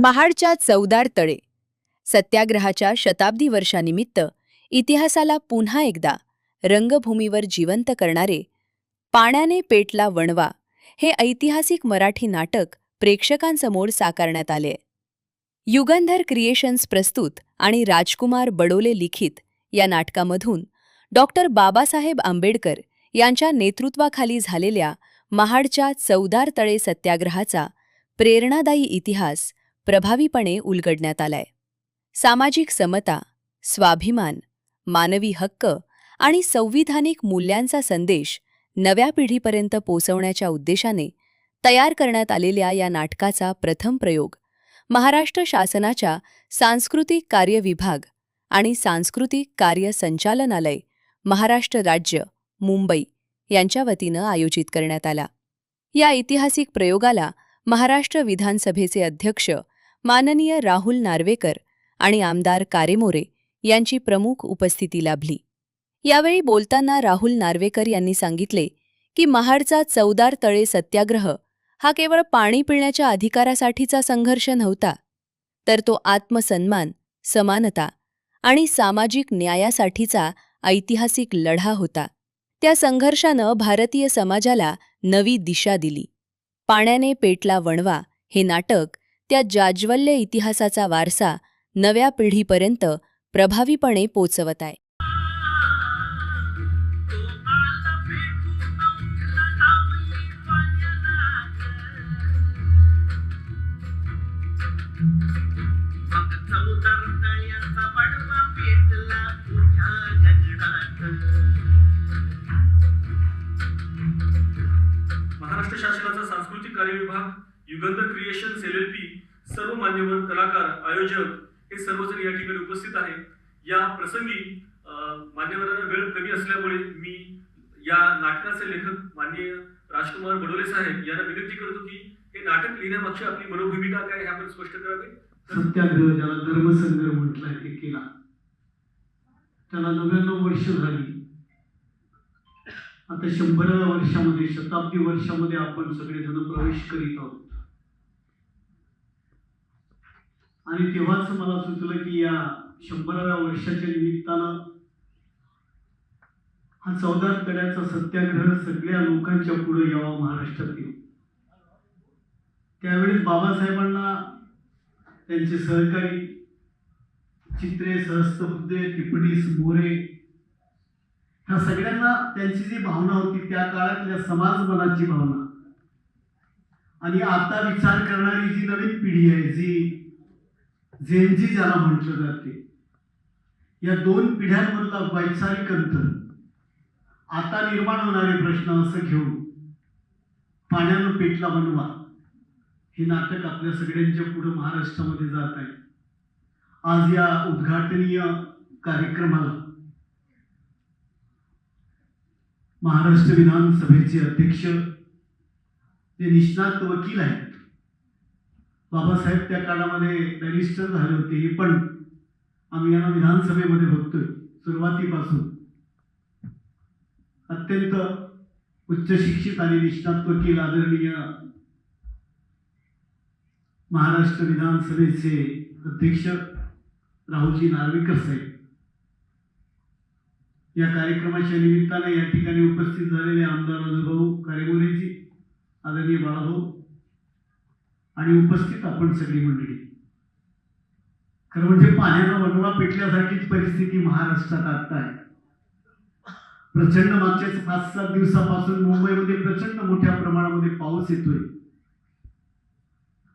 महाडच्या चवदार तळे सत्याग्रहाच्या शताब्दी वर्षानिमित्त इतिहासाला पुन्हा एकदा रंगभूमीवर जिवंत करणारे पाण्याने पेटला वणवा हे ऐतिहासिक मराठी नाटक प्रेक्षकांसमोर साकारण्यात आले. युगंधर क्रिएशन्स प्रस्तुत आणि राजकुमार बडोले लिखित या नाटकामधून डॉक्टर बाबासाहेब आंबेडकर यांच्या नेतृत्वाखाली झालेल्या महाडच्या चवदार तळे सत्याग्रहाचा प्रेरणादायी इतिहास प्रभावीपणे उलगडण्यात आलाय. सामाजिक समता, स्वाभिमान, मानवी हक्क आणि संविधानिक मूल्यांचा संदेश नव्या पिढीपर्यंत पोहोचवण्याच्या उद्देशाने तयार करण्यात आलेल्या या नाटकाचा प्रथम प्रयोग महाराष्ट्र शासनाच्या सांस्कृतिक कार्य विभाग आणि सांस्कृतिक कार्य संचालनालय, महाराष्ट्र राज्य, मुंबई यांच्या वतीनं आयोजित करण्यात आला. या ऐतिहासिक प्रयोगाला महाराष्ट्र विधानसभेचे अध्यक्ष माननीय राहुल नार्वेकर आणि आमदार कारेमोरे यांची प्रमुख उपस्थिती लाभली. यावेळी बोलताना राहुल नार्वेकर यांनी सांगितले की महाडचा चवदार तळे सत्याग्रह हा केवळ पाणी पिण्याच्या अधिकारासाठीचा संघर्ष नव्हता, तर तो आत्मसन्मान, समानता आणि सामाजिक न्यायासाठीचा ऐतिहासिक लढा होता. त्या संघर्षानं भारतीय समाजाला नवी दिशा दिली. पाण्याने पेटला वणवा हे नाटक त्या जाज्वल्य इतिहासाचा वारसा नव्या पिढीपर्यंत प्रभावीपणे पोचवत आहे. महाराष्ट्र शासनाचा सांस्कृतिक कार्य विभाग, युगंधर क्रिएशन्स LLP, सर्व मान्यवर कलाकार, आयोजक हे सर्वजण या ठिकाणी उपस्थित आहे. या प्रसंगी मान्यवरांना वेळ कमी असल्यामुळे मी या नाटकाचे लेखक माननीय राजकुमार बडोले साहेब यांना विनंती करतो की हे नाटक लिहिण्यामागची आपली मनोभूमिका काय हे आपण स्पष्ट करावे. सत्याग्रह ज्याला धर्मसंग्रह म्हटलाय ते केला, त्याला 99 वर्ष झाली. आता 100व्या वर्षामध्ये, शताब्दी वर्षामध्ये आपण सगळेजण प्रवेश करीत आहोत. आणि तेव्हाच मला सुचलं की या 100व्या वर्षाच्या निमित्तानं हा चवदार तळ्याचा सत्याग्रह सगळ्या लोकांच्या पुढे यावा महाराष्ट्रात. त्यावेळेस बाबासाहेबांना त्यांचे सहकारी चित्रे, सहस्त्रबुद्धे, टिपणीस, मोरे ह्या सगळ्यांना त्यांची जी भावना होती त्या काळातल्या समाज मनाची भावना आणि आता विचार करणारी जी नवीन पिढी आहे, जी जेनजी ज्याला म्हटलं जाते, या दोन पिढ्यांमधला वैचारिक अंतर, आता निर्माण होणारे प्रश्न असं घेऊन पाण्यानं पेटला वणवा हे नाटक आपल्या सगळ्यांच्या पुढे महाराष्ट्रामध्ये जात आहे. आज या उद्घाटनीय कार्यक्रमाला महाराष्ट्र विधानसभेचे अध्यक्ष, जे निष्णात वकील आहेत, बाबासाहेब त्या काळामध्ये बॅरिस्टर झाले होते, हे पण आम्ही यांना विधानसभेमध्ये बघतोय सुरुवातीपासून. अत्यंत उच्च शिक्षित आणि निष्णात वकील आदरणीय महाराष्ट्र विधानसभेचे अध्यक्ष राहुलजी नार्वेकर साहेब, या कार्यक्रमाच्या निमित्ताने या ठिकाणी उपस्थित झालेले आमदार राजूभाऊ कारेमोरेजी, आदरणीय बाळाभाऊ आणि उपस्थित आपण सगळी मंडळी. खरं म्हणजे पाण्यानं वणवा पेटल्यासारखीच परिस्थिती महाराष्ट्रात आता आहे. प्रचंड मागच्या 5-7 दिवसापासून मुंबईमध्ये प्रचंड मोठ्या प्रमाणामध्ये पाऊस येतोय.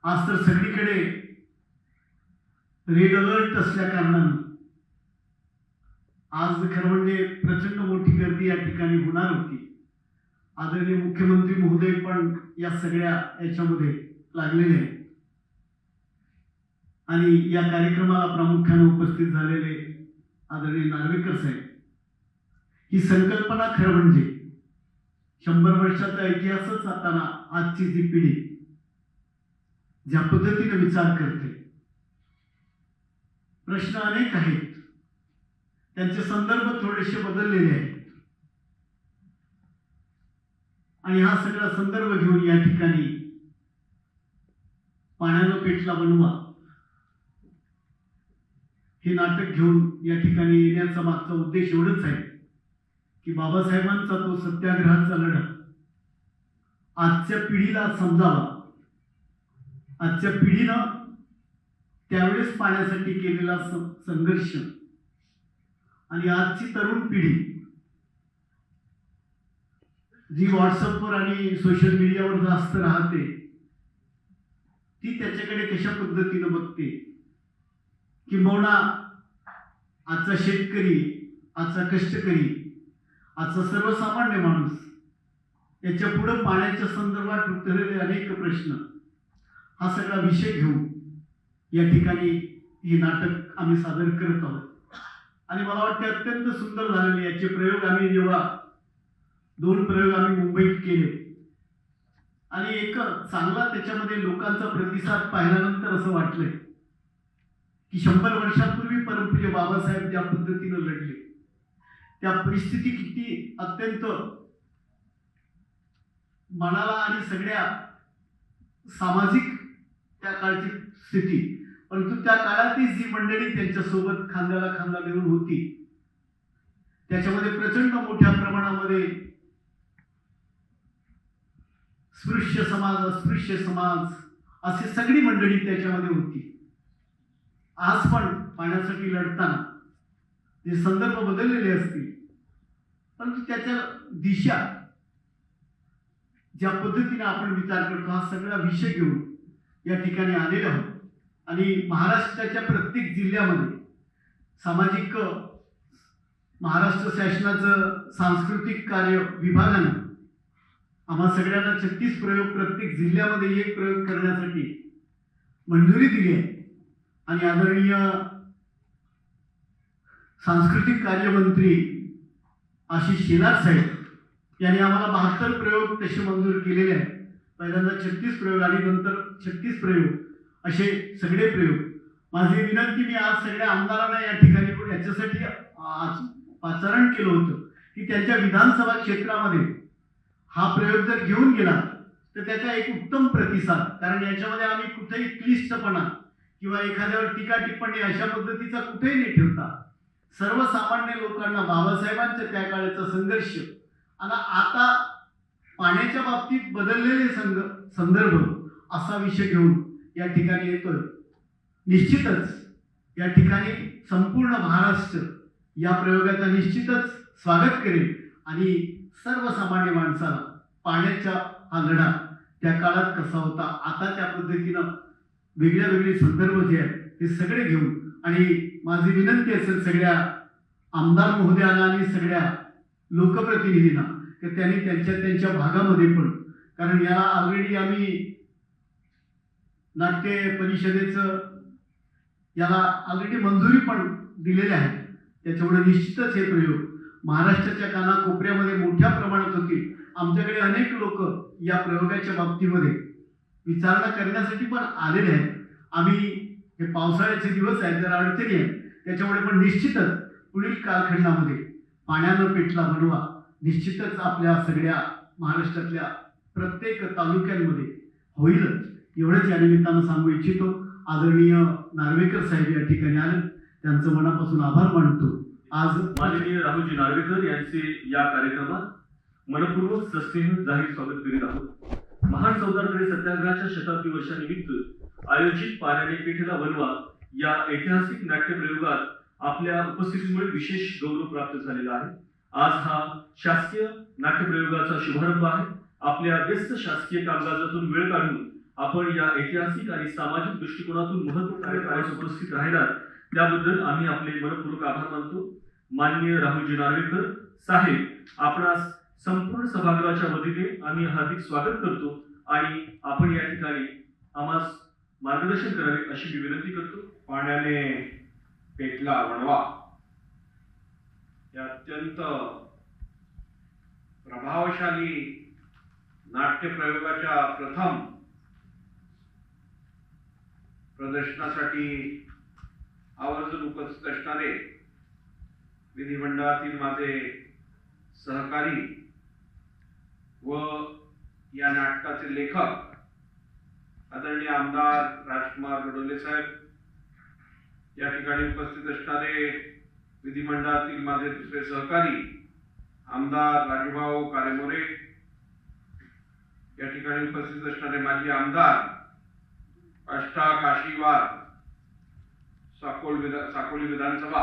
आज तर सगळीकडे रेड अलर्ट असल्या कारणानं आज खरं म्हणजे प्रचंड मोठी गर्दी या ठिकाणी होणार होती. आदरणीय मुख्यमंत्री महोदय पण या सगळ्या याच्यामध्ये लागलेले आहेत आणि या कार्यक्रमाला प्रामुख्याने उपस्थित झालेले आदरणीय नार्वेकर साहेब. ही संकल्पना खरं म्हणजे 100 वर्षाचा इतिहासच असताना आजची जी पिढी ज्या पद्धतीने विचार करते, प्रश्न अनेक आहेत, त्यांचे संदर्भ थोडेसे बदललेले आहेत आणि हा सगळा संदर्भ घेऊन या ठिकाणी पाण्यानं पेटला वणवा हे नाटक घेऊन या ठिकाणी येण्याचा मागचा उद्देश एवढंच आहे की बाबासाहेबांचा तो सत्याग्रहाचा लढा आजच्या पिढीला समजावा. आजच्या पिढीनं त्यावेळेस पाण्यासाठी केलेला संघर्ष आणि आजची तरुण पिढी जी व्हॉट्सअपवर आणि सोशल मीडियावर जास्त राहते ती त्याच्याकडे कशा पद्धतीनं बघते. किंबहुना आजचा शेतकरी, आजचा कष्टकरी, आजचा सर्वसामान्य माणूस याच्या पुढे पाण्याच्या संदर्भात उठलेले अनेक प्रश्न हा सगळा विषय घेऊन या ठिकाणी हे नाटक आम्ही सादर करत आहोत. आणि मला वाटते अत्यंत सुंदर झालेले याचे प्रयोग आम्ही जेव्हा 2 प्रयोग आम्ही मुंबईत केले आणि एक चांगला त्याच्यामध्ये लोकांचा प्रतिसाद पाहिल्यानंतर असं वाटलंय की 100 वर्षापूर्वी परमपूज्य बाबासाहेब ज्या पद्धतीनं लढले त्या परिस्थिती किती अत्यंत मनाला आणि सगळ्या सामाजिक त्या काळची स्थिती, परंतु त्या काळातही जी मंडळी त्यांच्यासोबत खांद्याला खांदा देऊन होती त्याच्यामध्ये प्रचंड मोठ्या प्रमाणामध्ये स्पृश्य समाज, अस्पृश्य समाज अशी सगळी मंडळी त्याच्यामध्ये होती. आज पण पाण्यासाठी लढताना जे संदर्भ बदललेले असतील परंतु त्याच्या दिशा ज्या पद्धतीने आपण विचार करतो हा सगळा विषय घेऊन या ठिकाणी आलेलो आहोत. आणि महाराष्ट्राच्या प्रत्येक जिल्ह्यामध्ये सामाजिक महाराष्ट्र शासनाचं सांस्कृतिक कार्य विभागानं आम्हा सगळ्यांना 36 प्रयोग प्रत्येक जिल्ह्यामध्ये 1 प्रयोग करण्यासाठी मंजुरी दिली आहे. आणि आदरणीय सांस्कृतिक कार्यमंत्री आशिष शेलार साहेब यांनी आम्हाला 72 प्रयोग तसे मंजूर केलेले आहेत. पहिल्यांदा 36 प्रयोग आणि नंतर 36 प्रयोग असे सगळे प्रयोग. माझी विनंती मी आज सगळ्या आमदारांना या ठिकाणी याच्यासाठी आज पाचारण केलं होतं की त्यांच्या विधानसभा क्षेत्रामध्ये हा प्रयोग जर घेऊन गेला तर त्याचा एक उत्तम प्रतिसाद, कारण याच्यामध्ये आम्ही कुठेही क्लिष्टपणा किंवा एखाद्यावर टीका टिप्पणी अशा पद्धतीचा कुठेही नाही ठेवता सर्वसामान्य लोकांना बाबासाहेबांच्या त्या काळाचा संघर्ष आणि आता पाण्याच्या बाबतीत बदललेले संदर्भ असा विषय घेऊन या ठिकाणी येतोय. निश्चितच या ठिकाणी संपूर्ण महाराष्ट्र या प्रयोगाचा निश्चितच स्वागत करेल आणि सर्वसामान्य माणसाला पाण्याचा हा लढा त्या काळात कसा होता, आता त्या पद्धतीनं वेगळे संदर्भ जे आहेत ते सगळे घेऊन. आणि माझी विनंती असेल सगळ्या आमदार महोदयांना आणि सगळ्या लोकप्रतिनिधींना की त्यांनी त्यांच्या भागामध्ये पण, कारण याला ऑलरेडी आम्ही नाट्य परिषदेचं याला ऑलरेडी मंजुरी पण दिलेली आहे. त्याच्यामुळे निश्चितच हे प्रयोग महाराष्ट्राच्या कानाकोपऱ्यामध्ये मोठ्या प्रमाणात होतील. आमच्याकडे अनेक लोक या प्रयोगाच्या बाबतीमध्ये विचारणा करण्यासाठी पण आलेले आहेत. आम्ही हे पावसाळ्याचे दिवस आहेत, जरा अडचणी आहेत, त्याच्यामुळे पण निश्चितच पुढील कालखंडामध्ये पाण्यानं पेटला वणवा निश्चितच आपल्या सगळ्या महाराष्ट्रातल्या प्रत्येक तालुक्यांमध्ये होईलच. एवढंच या निमित्तानं सांगू इच्छितो. आदरणीय नार्वेकर साहेब या ठिकाणी आले, त्यांचं मनापासून आभार मानतो. आज माननीय राहुलजी नार्वेकर यांचे या कार्यक्रमात मनपूर्वक सस्नेह जाहीर स्वागत करीत आहोत. महान चौदारतळे सत्याग्रहाच्या शताब्दी वर्षानिमित्त आयोजित पाण्याने पेटला वणवा या ऐतिहासिक नाट्य प्रयोगात आपल्या उपस्थितीमुळे विशेष गौरव प्राप्त झालेला आहे. आज हा शासकीय नाट्य प्रयोगाचा शुभारंभ आहे. आपल्या व्यस्त शासकीय कामकाजातून वेळ काढून आपण या ऐतिहासिक आणि सामाजिक दृष्टिकोनातून महत्त्वपूर्ण कार्यक्रमात उपस्थित राहिलात त्याबद्दल आम्ही आपले मनपूर्वक आभार मानतो. माननीय राहुलजी नार्वेकर साहेब, आपणास संपूर्ण सभागृहाच्या वतीने आम्ही हार्दिक स्वागत करतो आणि आपण या ठिकाणी आम्हास मार्गदर्शन करावे अशी मी विनंती करतो. पाण्याने पेटला वणवा या अत्यंत प्रभावशाली नाट्य प्रयोगाच्या प्रथम प्रदर्शनासाठी आवर्जून उपस्थित असणारे विधिमंडळातील माझे सहकारी व या नाटकाचे लेखक आदरणीय आमदार राजकुमार बडोले साहेब, या ठिकाणी उपस्थित असणारे विधिमंडळातील माझे दुसरे सहकारी आमदार राजूभाऊ कारेमोरे, या ठिकाणी उपस्थित असणारे माजी आमदार आष्टा काशीवार साकोली विधानसभा,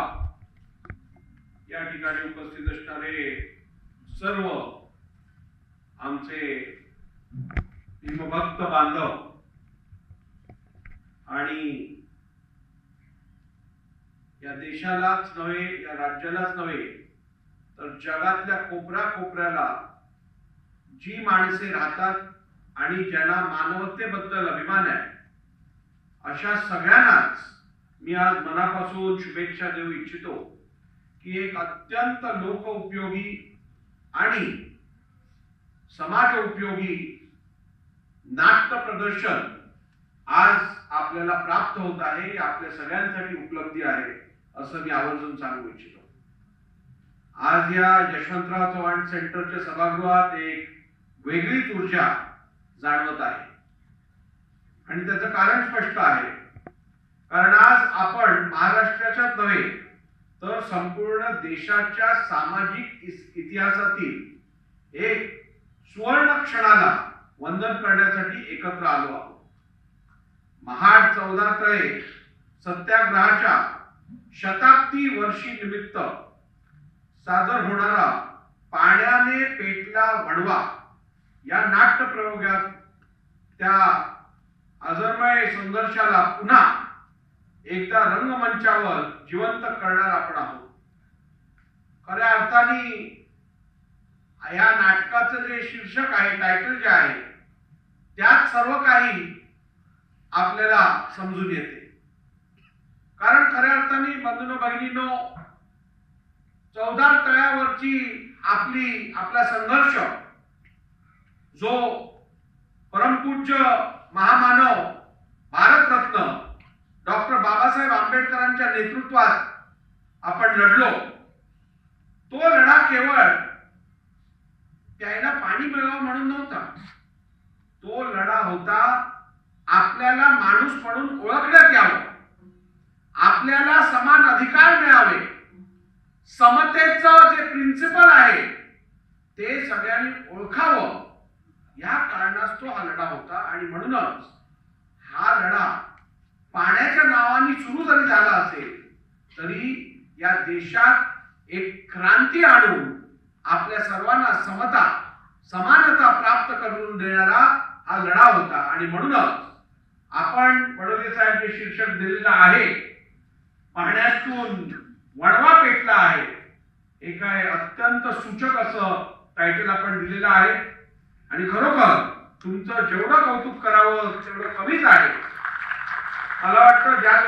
या ठिकाणी उपस्थित असणारे सर्व आमचे भक्त बांधव आणि या देशालाच नव्हे, या राज्यालाच नव्हे, तर जगातल्या कोपऱ्याला जी माणसे राहतात आणि ज्यांना मानवतेबद्दल अभिमान आहे, अशा सगळ्यांनाच मी आज मनापासून शुभेच्छा देऊ इच्छितो की एक अत्यंत लोकोपयोगी आणि समाज उपयोगी नाट्य प्रदर्शन आज आपल्याला प्राप्त होत आहे, आपल्या सगळ्यांसाठी उपलब्धी आहे असं मी आवर्जून सांगू इच्छितो. आज या यशवंतराव चव्हाण सेंटरच्या सभागृहात एक वेगळीच ऊर्जा जाणवत आहे आणि त्याचं कारण स्पष्ट आहे. कारण आज आपण महाराष्ट्राच्याच नव्हे तर संपूर्ण देशाच्या सामाजिक इतिहासातील एक सुवर्ण क्षणाला वंदन करण्यासाठी एकत्र आलो आहोत. महाड 14 तळे सत्याग्रहाच्या शताब्दी वर्षी निमित्त सादर होणारा पाण्याने पेटला वणवा या नाट्य प्रयोगात त्या अजरमय संघर्षाला पुन्हा एकदा रंगमंचावर जिवंत करणार आपण आहोत. खऱ्या अर्थाने या नाटकाचं जे शीर्षक आहे, टायटल जे आहे, त्यात सर्व काही आपल्याला समजून येते. कारण खऱ्या अर्थाने बंधूंनो भगिनींनो, 14 तळ्यावरची आपला संघर्ष जो परमपूज्य महामानव भारतरत्न डॉक्टर बाबासाहेब आंबेडकरांच्या नेतृत्वात आपण लढलो, तो लढा केवळ प्यायला पाणी मिळावं म्हणून नव्हता. तो लढा होता आपल्याला माणूस म्हणून ओळखण्यात यावं, आपल्याला समान अधिकार मिळावे, समतेचं जे प्रिन्सिपल आहे ते सगळ्यांनी ओळखावं, या कारणास्तव हा लढा होता. आणि म्हणूनच हा लढा पाण्याच्या नावाने सुरू जरी झाला असेल तरी या देशात एक क्रांती आणून आपल्या सर्वांना समानता प्राप्त करून देणारा हा लढा होता. आणि म्हणूनच आपण बडोले साहेब जे शीर्षक दिलेलं आहे, पाण्यातून वणवा पेटला आहे, एक अत्यंत सूचक असं टायटल आपण दिलेलं आहे. आणि खरोखर तुमचं जेवढं कौतुक करावं तेवढं कमीच आहे. मला वाटतं ज्या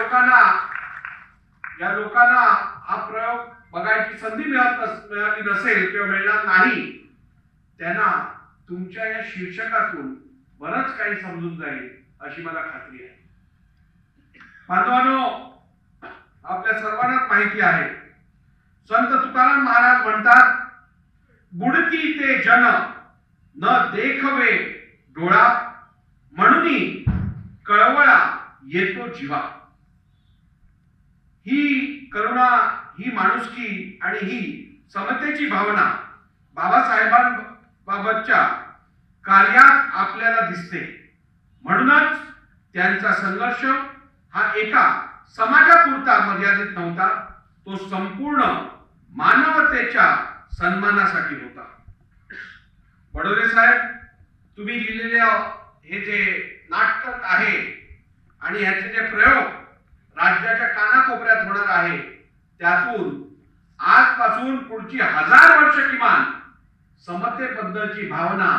लोकांना हा प्रयोग बघायची संधी मिळाली नसेल किंवा मिळणार नाही, त्यांना तुमच्या या शीर्षकातून बरंच काही समजून जाईल अशी मला खात्री आहे. बांधवांनो, आपल्या सर्वांनाच माहिती आहे, संत तुकाराम महाराज म्हणतात, बुडती ते जन न देखवे डोळा, म्हणून कळवळा येतो जीवा. ही करुणा, ही माणुसकी आणि ही समतेची भावना बाबासाहेबांबाबतच्या कार्यात आपल्याला दिसते. म्हणूनच त्यांचा संघर्ष हा एका समाजापुरता मर्यादित नव्हता, तो संपूर्ण मानवतेच्या सन्मानासाठी होता. बडोले साहेब, तुम्ही लिहिलेले हे जे नाटक आहे आणि याचे जे प्रयोग राज्याच्या कानाकोपऱ्यात होणार आहे, त्यातून आजपासून पुढची 1000 वर्ष किमान समतेबद्दलची भावना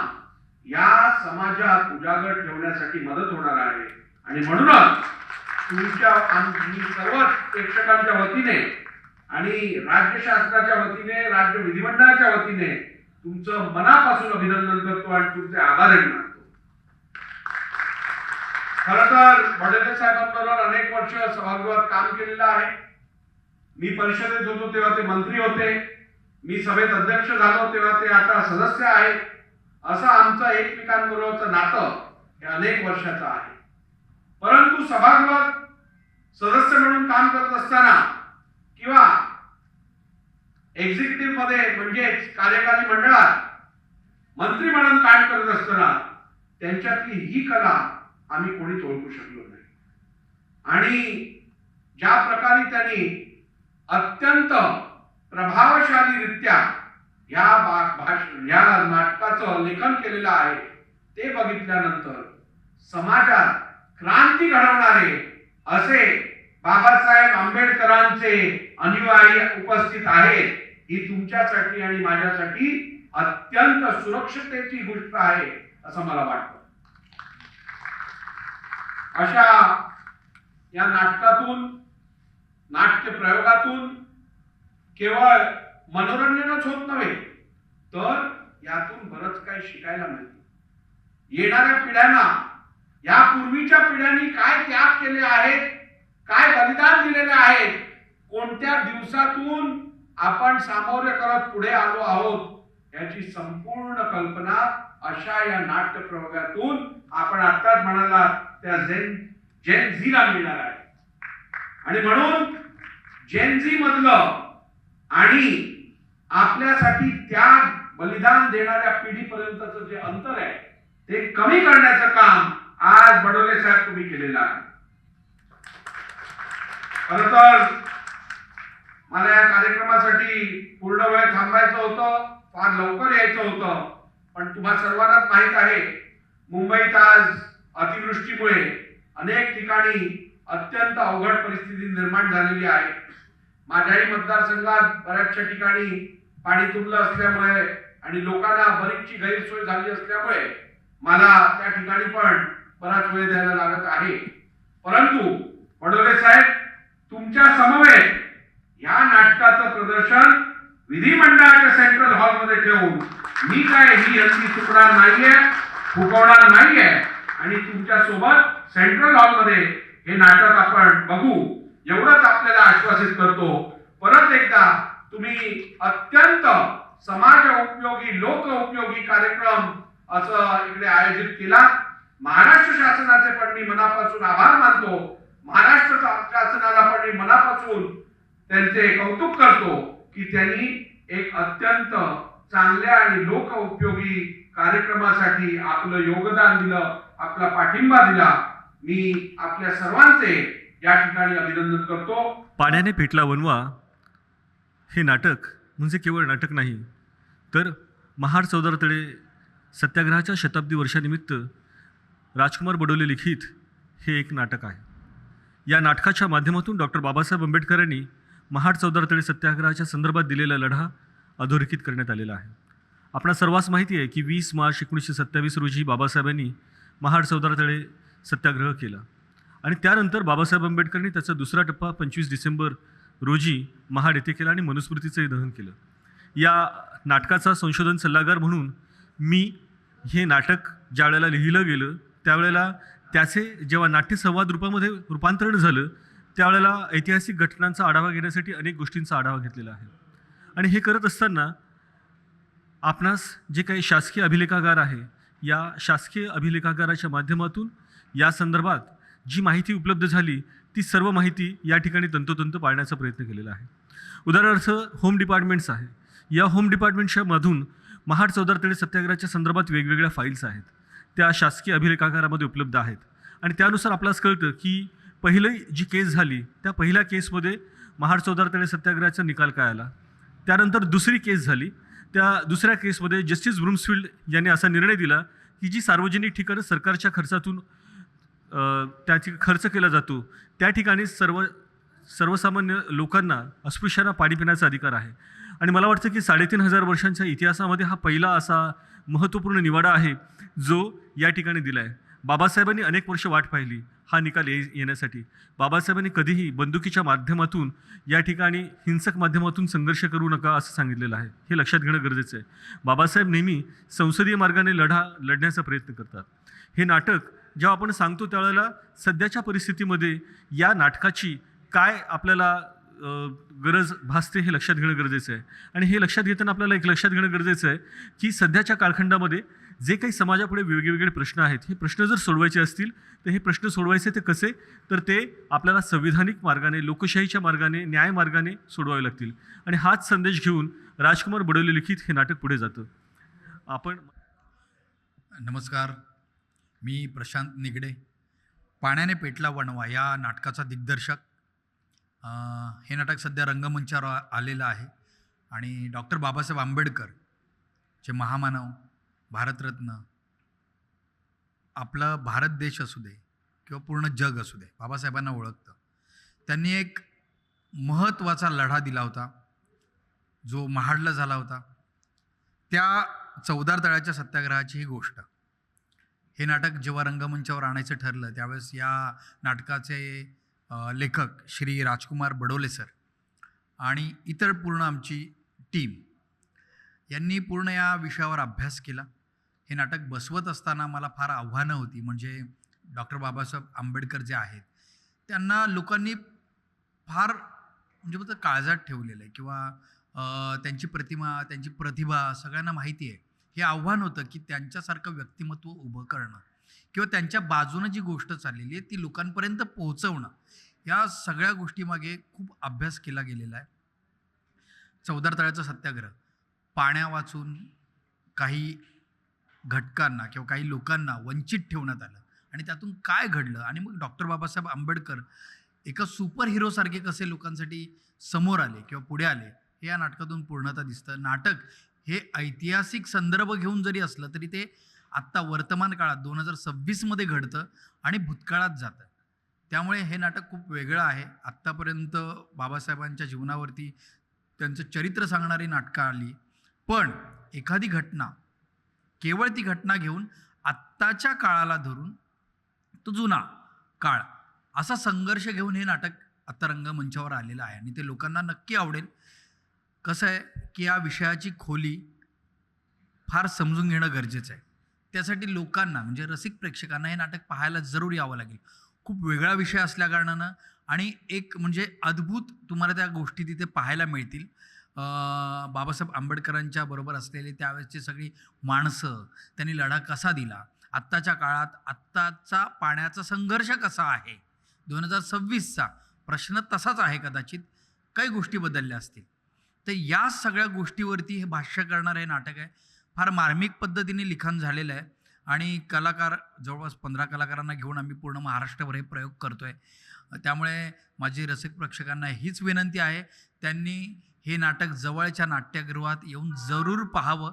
या समाजात उजागर ठेवण्यासाठी मदत होणार आहे. आणि म्हणूनच तुमच्या आम्ही सर्व प्रेक्षकांच्या वतीने आणि राज्य शासनाच्या वतीने, राज्य विधिमंडळाच्या वतीने तुमचं मनापासून अभिनंदन करतो आणि तुमचे आभारही मानतो. खरं तर बडोले साहेबांबरोबर अनेक वर्ष सभागृहात काम केलेलं आहे. मी परिषदेत होतो तेव्हा ते मंत्री होते, मी सभेत अध्यक्ष झालो तेव्हा ते आता सदस्य आहेत. असं आमचं एकमेकांबरोबरचं नातं हे अनेक वर्षाचं आहे. परंतु सभागृहात सदस्य म्हणून काम करत असताना किंवा एक्झिक्युटिव्ह मध्ये म्हणजेच कार्यकारी मंडळात मंत्री म्हणून काम करत असताना त्यांच्यातली ही कला आम्ही कोणीच ओळखू शकलो नाही. आणि ज्या प्रकारे त्यांनी अत्यंत प्रभावशालीरित्या या नाटकाचं लेखन केलेलं आहे ते बघितल्यानंतर समाजात क्रांती घडवणारे असे बाबासाहेब आंबेडकरांचे अनुयायी उपस्थित आहेत ही तुमच्यासाठी आणि माझ्यासाठी अत्यंत सुरक्षिततेची गोष्ट आहे असं मला वाटतं. अशा या नाटकातून, नाट्य प्रयोगातून केवळ मनोरंजनच होत नव्हे तर यातून बरंच काही शिकायला मिळतं. येणाऱ्या पिढ्यांना या पूर्वीच्या पिढ्यांनी काय त्याग केले आहेत, काय बलिदान दिलेले आहेत, कोणत्या दिवसातून आपण सामोरे करत पुढे आलो आहोत याची संपूर्ण कल्पना अशा या नाट्य प्रयोगातून आपण आत्ताच म्हणाला त्या जेन झीला मिळणार आहे. आणि म्हणून जेन झी मधलं आणि आपल्यासाठी त्याग बलिदान देणाऱ्या पिढीपर्यंतचं जे अंतर आहे ते कमी करण्याचं काम आज बडोले साहेब तुम्ही केलेलं आहे. खरं तर मला या कार्यक्रमासाठी पूर्ण वेळ थांबायचं होतं, फार लवकर यायचं होतं, पण तुम्हा सर्वांनाच माहित आहे मुंबईत आज अतिवृष्टीमुळे अनेक ठिकाणी अत्यंत अवघड परिस्थिती निर्माण झालेली आहे. माझ्याही मतदारसंघात बऱ्याचशा ठिकाणी पाणी तुंबलं असल्यामुळे आणि लोकांना बरीचशी गैरसोय झाली असल्यामुळे मला त्या ठिकाणी पण बराच वेळ द्यायला लागत आहे. परंतु बडोले साहेब तुमच्या समवेत या नाटकाचं प्रदर्शन विधिमंडळाच्या सेंट्रल हॉलमध्ये ठेवून मी काय ही रस्ती चुकणार नाहीये, फुकवणार नाहीये आणि तुमच्या सोबत सेंट्रल हॉलमध्ये हे नाटक आपण बघू एवढंच आपल्याला आश्वासित करतो. परत एकदा तुम्ही अत्यंत समाज उपयोगी, लोक उपयोगी कार्यक्रम असं इकडे आयोजित केला. महाराष्ट्र शासनाचे पण मी मनापासून आभार मानतो. महाराष्ट्र शासनाला पण मी मनापासून त्यांचे कौतुक करतो की त्यांनी एक अत्यंत चांगल्या आणि लोक उपयोगी कार्यक्रमासाठी आपलं योगदान दिलं, आपला पाठिंबा दिला. मी आपल्या सर्वांचे या ठिकाणी अभिनंदन करतो. पाण्याने पेटला वणवा हे नाटक म्हणजे केवळ नाटक नाही तर महाड चौदार तळे सत्याग्रहाच्या शताब्दी वर्षानिमित्त राजकुमार बडोले लिखित हे एक नाटक आहे. या नाटकाच्या माध्यमातून डॉक्टर बाबासाहेब आंबेडकरांनी महाड चौदार तळे सत्याग्रहाच्या संदर्भात दिलेला लढा अधोरेखित करण्यात आलेला आहे. आपणा सर्वांस माहिती आहे की 20 मार्च 1927 रोजी बाबासाहेबांनी महाड चौदार तळे सत्याग्रह केला आणि त्यानंतर बाबासाहेब आंबेडकरांनी त्याचा दुसरा टप्पा 25 डिसेंबर रोजी महाड येथे केला आणि मनुस्मृतीचंही दहन केलं. या नाटकाचा संशोधन सल्लागार म्हणून मी हे नाटक ज्या वेळेला लिहिलं गेलं त्यावेळेला त्याचे जेव्हा नाट्यसंवाद रूपामध्ये रूपांतरण झालं त्यावेळेला ऐतिहासिक घटनांचा आढावा घेण्यासाठी अनेक गोष्टींचा आढावा घेतलेला आहे. आणि हे करत असताना आपणास जे काही शासकीय अभिलेखागार आहे या शासकीय अभिलेखागाराच्या माध्यमातून या संदर्भात जी माहिती उपलब्ध झाली ती सर्व माहिती या ठिकाणी तंतोतंत पाळण्याचा प्रयत्न केलेला आहे. उदाहरणार्थ होम डिपार्टमेंट्स आहे. या होम डिपार्टमेंटच्या मधून महाड चौदार तळे सत्याग्रहाच्या संदर्भात वेगवेगळ्या फाईल्स आहेत त्या शासकीय अभिलेखागारामध्ये उपलब्ध आहेत. आणि त्यानुसार आपल्याला कळतं की पहिली जी केस झाली त्या पहिल्या केसमध्ये महाड चौदार तळे सत्याग्रहाचा निकाल काय आला. त्यानंतर दुसरी केस झाली. त्या दुसऱ्या केसमध्ये जस्टिस ब्रूम्सफील्ड यांनी असा निर्णय दिला की जी सार्वजनिक ठिकाणं सरकारच्या खर्चातून त्याची खर्च केला जातो त्या ठिकाणी सर्वसामान्य लोकांना अस्पृश्यांना पाणी पिण्याचा अधिकार आहे. आणि मला वाटतं की 3500 वर्षांच्या इतिहासामध्ये हा पहिला असा महत्त्वपूर्ण निवाडा आहे जो या ठिकाणी दिला आहे. बाबासाहेबांनी अनेक वर्ष वाट पाहिली हा निकाल येण्यासाठी. बाबासाहेबांनी कधीही बंदुकीच्या माध्यमातून या ठिकाणी हिंसक माध्यमातून संघर्ष करू नका असं सांगितलेलं आहे. हे लक्षात घेणं गरजेचं आहे. बाबासाहेब नेहमी संसदीय मार्गाने लढण्याचा प्रयत्न करतात. हे नाटक जेव्हा आपण सांगतो त्यावेळेला सध्याच्या परिस्थितीमध्ये या नाटकाची काय आपल्याला गरज भासते हे लक्षात घेणं गरजेचं आहे. आणि हे लक्षात घेताना आपल्याला एक लक्षात घेणं गरजेचं आहे की सध्याच्या कालखंडामध्ये जे काही समाजापुढे वेगवेगळे प्रश्न आहेत, हे प्रश्न जर सोडवायचे असतील तर हे प्रश्न सोडवायचे ते कसे, तर ते आपल्याला संविधानिक मार्गाने, लोकशाहीच्या मार्गाने, न्याय मार्गाने सोडवावे लागतील. आणि हाच संदेश घेऊन राजकुमार बडोले लिखित हे नाटक पुढे जातं. आपण नमस्कार, मी प्रशांत निगडे, पाण्याने पेटला वणवा या नाटकाचा दिग्दर्शक. हे नाटक सध्या रंगमंचावर आलेलं आहे आणि डॉक्टर बाबासाहेब आंबेडकर जे महामानव, भारतरत्न, आपला भारत देश असू दे किंवा पूर्ण जग असू दे, बाबासाहेबांना ओळखतं. त्यांनी एक महत्त्वाचा लढा दिला होता जो महाडला झाला होता. त्या चौदार तळ्याच्या सत्याग्रहाची ही गोष्ट. हे नाटक जेव्हा रंगमंचावर आणायचं ठरलं त्यावेळेस या नाटकाचे लेखक श्री राजकुमार बडोले सर आणि इतर पूर्ण आमची टीम यांनी पूर्ण या विषयावर अभ्यास केला. हे नाटक बसवत असताना मला फार आव्हानं होती. म्हणजे डॉक्टर बाबासाहेब आंबेडकर जे आहेत त्यांना लोकांनी फार म्हणजे फक्त काळजात ठेवलेलं आहे किंवा त्यांची प्रतिमा, त्यांची प्रतिभा सगळ्यांना माहिती आहे. हे आव्हान होतं की त्यांच्यासारखं व्यक्तिमत्व उभं करणं किंवा त्यांच्या बाजूनं जी गोष्ट चाललेली आहे ती लोकांपर्यंत पोहोचवणं. या सगळ्या गोष्टीमागे खूप अभ्यास केला गेलेला आहे. चौदार तळ्याचा सत्याग्रह पाण्या वाचून काही घटकांना किंवा काही लोकांना वंचित ठेवण्यात आलं आणि त्यातून काय घडलं आणि मग डॉक्टर बाबासाहेब आंबेडकर एका सुपर हिरोसारखे कसे लोकांसाठी समोर आले किंवा पुढे आले हे या नाटकातून पूर्णतः दिसतं. नाटक हे ऐतिहासिक संदर्भ घेऊन जरी असलं तरी ते आत्ता वर्तमान काळात 2026मध्ये घडतं आणि भूतकाळात जातं. त्यामुळे हे नाटक खूप वेगळं आहे. आत्तापर्यंत बाबासाहेबांच्या जीवनावरती त्यांचं चरित्र सांगणारी नाटकं आली, पण एखादी घटना, केवळ ती घटना घेऊन आत्ताच्या काळाला धरून तो जुना काळ असा संघर्ष घेऊन हे नाटक आत्ता रंगमंचावर आलेलं आहे आणि ते लोकांना नक्की आवडेल. कसं आहे की या विषयाची खोली फार समजून घेणं गरजेचं आहे. त्यासाठी लोकांना म्हणजे रसिक प्रेक्षकांना हे नाटक पाहायला जरूर यावं लागेल. खूप वेगळा विषय असल्याकारणानं आणि एक म्हणजे अद्भुत तुम्हाला त्या गोष्टी तिथे पाहायला मिळतील. बाबासाहेब आंबेडकरांच्या बरोबर असलेले त्यावेळेसची सगळी माणसं, त्यांनी लढा कसा दिला, आत्ताच्या काळात आत्ताचा पाण्याचा संघर्ष कसा आहे, 2026चा प्रश्न तसाच आहे, कदाचित काही गोष्टी बदलल्या असतील. तर या सगळ्या गोष्टीवरती हे भाष्य करणारं हे नाटक आहे. फार मार्मिक पद्धतीने लिखाण झालेलं आहे आणि कलाकार जवळपास 15 कलाकारांना घेऊन आम्ही पूर्ण महाराष्ट्रभर हे प्रयोग करतो आहे. त्यामुळे माझी रसिक प्रेक्षकांना हीच विनंती आहे, त्यांनी हे नाटक जवळच्या नाट्यगृहात येऊन जरूर पाहावं.